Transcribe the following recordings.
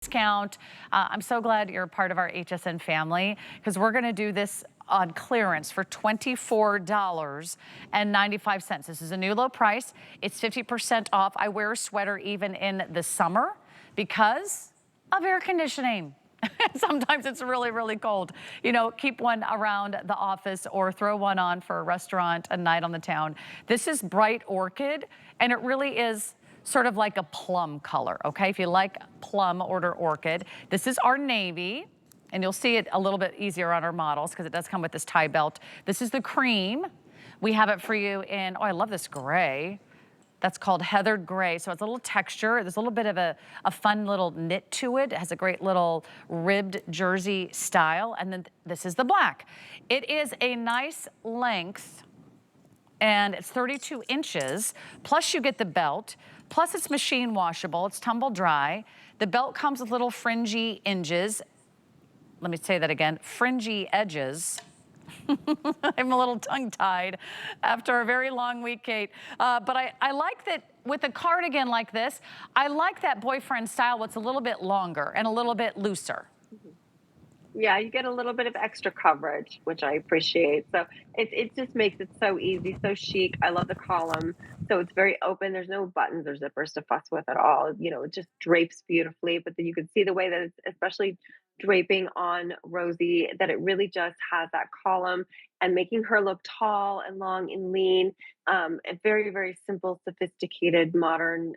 discount. I'm so glad you're a part of our HSN family because we're going to do this on clearance for $24.95. This is a new low price. It's 50% off. I wear a sweater even in the summer because of air conditioning. Sometimes it's really, really cold. You know, keep one around the office or throw one on for a restaurant, a night on the town. This is bright orchid, and it really is sort of like a plum color, okay? If you like plum, order orchid. This is our navy, and you'll see it a little bit easier on our models because it does come with this tie belt. This is the cream. We have it for you in, oh, I love this gray. That's called heathered gray. So it's a little texture. There's a little bit of a fun little knit to it. It has a great little ribbed jersey style. And then this is the black. It is a nice length, and it's 32 inches. Plus you get the belt. Plus it's machine washable. It's tumble dry. The belt comes with little fringy edges. Let me say that again, fringy edges. I'm a little tongue-tied after a very long week, Kate. But I like that with a cardigan like this, I like that boyfriend style what's a little bit longer and a little bit looser. Yeah, you get a little bit of extra coverage, which I appreciate. So it just makes it so easy, so chic. I love the column. So it's very open. There's no buttons or zippers to fuss with at all. You know, it just drapes beautifully. But then you can see the way that it's especially draping on Rosie, that it really just has that column and making her look tall and long and lean. A very, very simple, sophisticated, modern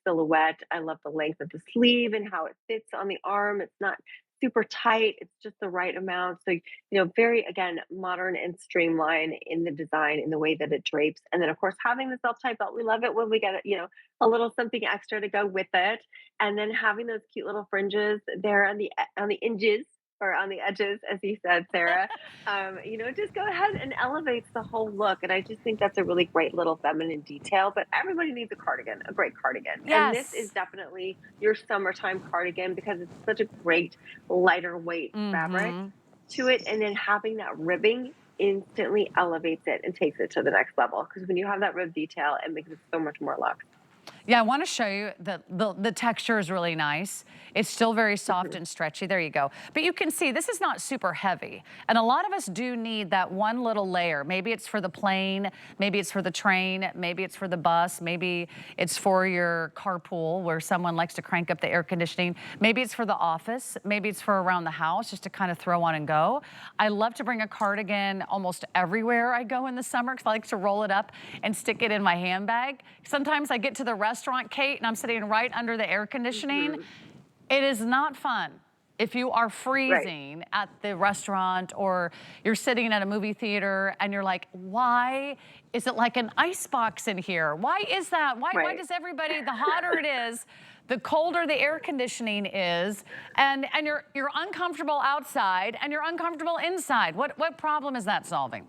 silhouette. I love the length of the sleeve and how it fits on the arm. It's not super tight. It's just the right amount. So, you know, very, again, modern and streamlined in the design, in the way that it drapes. And then, of course, having the self-tie belt, we love it when we get, you know, a little something extra to go with it. And then having those cute little fringes there on the edges, or on the edges, as you said, Sarah, you know, just go ahead and elevates the whole look. And I just think that's a really great little feminine detail. But everybody needs a cardigan, a great cardigan. And this is Yes. definitely your summertime cardigan because it's such a great lighter weight fabric to it. And then having that ribbing instantly elevates it and takes it to the next level. Because when you have that rib detail, it makes it so much more luxe. Yeah, I want to show you that the texture is really nice. It's still very soft and stretchy. There you go. But you can see this is not super heavy. And a lot of us do need that one little layer. Maybe it's for the plane, maybe it's for the train, maybe it's for the bus, maybe it's for your carpool where someone likes to crank up the air conditioning. Maybe it's for the office, maybe it's for around the house just to kind of throw on and go. I love to bring a cardigan almost everywhere I go in the summer because I like to roll it up and stick it in my handbag. Sometimes I get to the restaurant, Kate, and I'm sitting right under the air conditioning. It is not fun if you are freezing at the restaurant or you're sitting at a movie theater and you're like, why is it like an ice box in here? Why is that? Why does everybody, the hotter it is, the colder the air conditioning is, and you're uncomfortable outside and you're uncomfortable inside. What problem is that solving?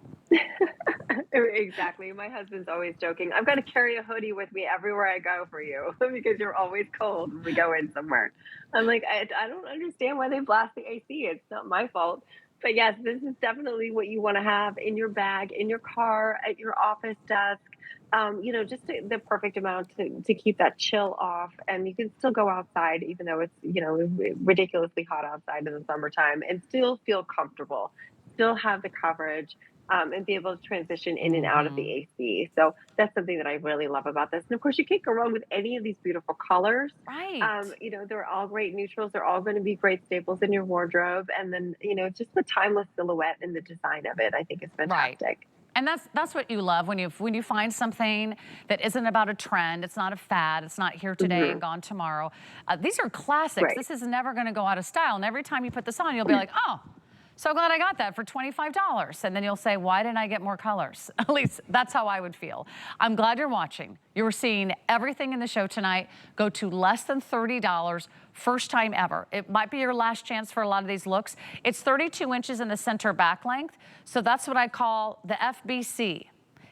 Exactly. My husband's always joking. I've got to carry a hoodie with me everywhere I go for you because you're always cold when we go in somewhere. I'm like, I don't understand why they blast the AC. It's not my fault. But yes, this is definitely what you want to have in your bag, in your car, at your office desk. You know, just the perfect amount to keep that chill off. And you can still go outside, even though it's, you know, ridiculously hot outside in the summertime, and still feel comfortable, still have the coverage. And be able to transition in and out of the AC. So that's something that I really love about this. And of course, you can't go wrong with any of these beautiful colors. Right. You know, they're all great neutrals. They're all going to be great staples in your wardrobe. And then, you know, just the timeless silhouette and the design of it, I think is fantastic. Right. And that's what you love when you find something that isn't about a trend, it's not a fad, it's not here today and gone tomorrow. These are classics. This is never going to go out of style. And every time you put this on, you'll be like, oh, so glad I got that for $25. And then you'll say, why didn't I get more colors? At least that's how I would feel. I'm glad you're watching. You're seeing everything in the show tonight go to less than $30, first time ever. It might be your last chance for a lot of these looks. It's 32 inches in the center back length. So that's what I call the FBC.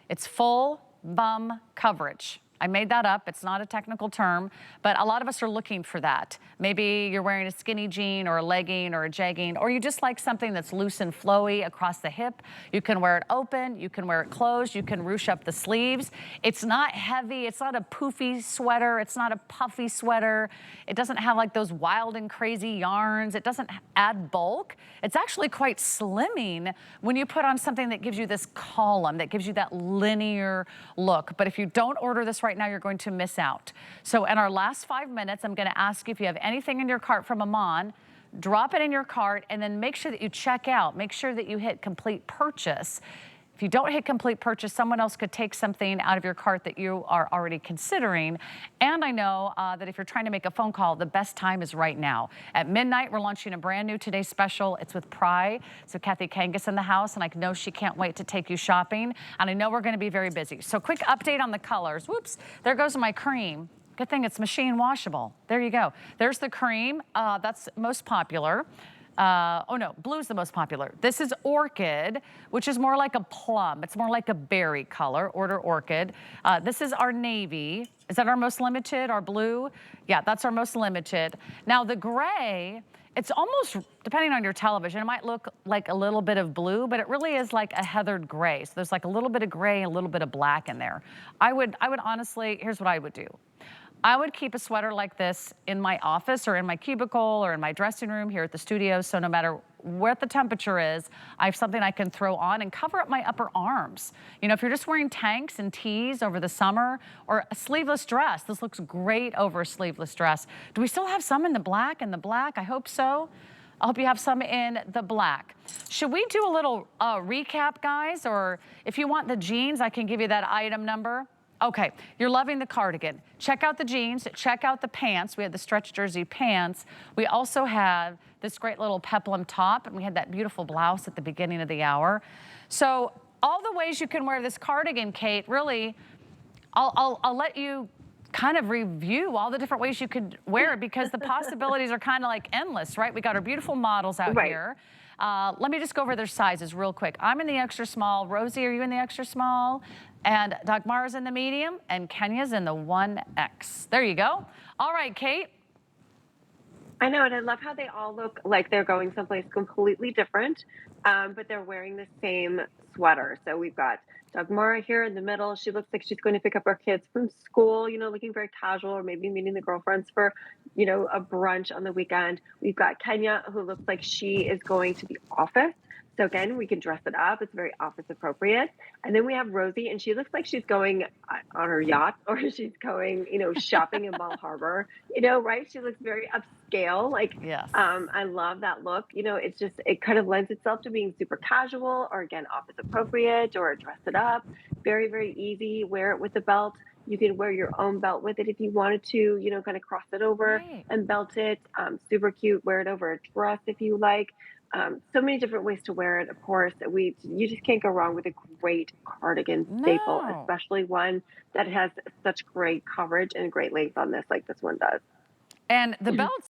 It's full bum coverage. I made that up. It's not a technical term, but a lot of us are looking for that. Maybe you're wearing a skinny jean or a legging or a jegging, or you just like something that's loose and flowy across the hip. You can wear it open, you can wear it closed, you can ruche up the sleeves. It's not heavy, it's not a poofy sweater, it's not a puffy sweater. It doesn't have like those wild and crazy yarns. It doesn't add bulk. It's actually quite slimming when you put on something that gives you this column, that gives you that linear look. But if you don't order this right now, you're going to miss out. So in our last 5 minutes, I'm going to ask you if you have anything in your cart from IMAN, drop it in your cart, and then make sure that you check out. Make sure that you hit complete purchase. If you don't hit complete purchase, someone else could take something out of your cart that you are already considering. And I know that if you're trying to make a phone call, the best time is right now. At midnight, we're launching a brand new Today Special. It's with Pry. So Kathy Kangas in the house, and I know she can't wait to take you shopping. And I know we're going to be very busy. So quick update on the colors. Whoops, there goes my cream. Good thing it's machine washable. There you go. There's the cream. That's most popular. Oh no, blue's the most popular. This is Orchid, which is more like a plum. It's more like a berry color. Order Orchid. This is our navy. Is that our most limited, our blue? Yeah, that's our most limited. Now the gray, it's almost, depending on your television, it might look like a little bit of blue, but it really is like a heathered gray. So there's like a little bit of gray, a little bit of black in there. I would honestly, here's what I would do. I would keep a sweater like this in my office or in my cubicle or in my dressing room here at the studio. So no matter what the temperature is, I have something I can throw on and cover up my upper arms. You know, if you're just wearing tanks and tees over the summer or a sleeveless dress, this looks great over a sleeveless dress. Do we still have some in the black? I hope so. I hope you have some in the black. Should we do a little recap, guys? Or if you want the jeans, I can give you that item number. Okay, you're loving the cardigan. Check out the jeans, check out the pants. We had the stretch jersey pants. We also have this great little peplum top, and we had that beautiful blouse at the beginning of the hour. So all the ways you can wear this cardigan, Kate, really, I'll let you kind of review all the different ways you could wear it, because the possibilities are kind of like endless, right? We got our beautiful models out here. Let me just go over their sizes real quick. I'm in the extra small. Rosie, are you in the extra small? And Dagmara's in the medium, and Kenya's in the 1X. There you go. All right, Kate. I know, and I love how they all look like they're going someplace completely different, but they're wearing the same sweater. So we've got Dagmara here in the middle. She looks like she's going to pick up her kids from school, you know, looking very casual, or maybe meeting the girlfriends for, you know, a brunch on the weekend. We've got Kenya, who looks like she is going to the office. So again, we can dress it up. It's very office appropriate. And then we have Rosie, and she looks like she's going on her yacht, or she's going, you know, shopping in Bal Harbor, you know, right? She looks very upscale. Like, Yes. I love that look. You know, it's just, it kind of lends itself to being super casual, or again, office appropriate, or dress it up. Very, very easy. Wear it with the belt. You can wear your own belt with it if you wanted to, you know, kind of cross it over and belt it. Super cute. Wear it over a dress if you like. So many different ways to wear it. Of course, you just can't go wrong with a great cardigan staple, especially one that has such great coverage and great length on this, like this one does. And the belts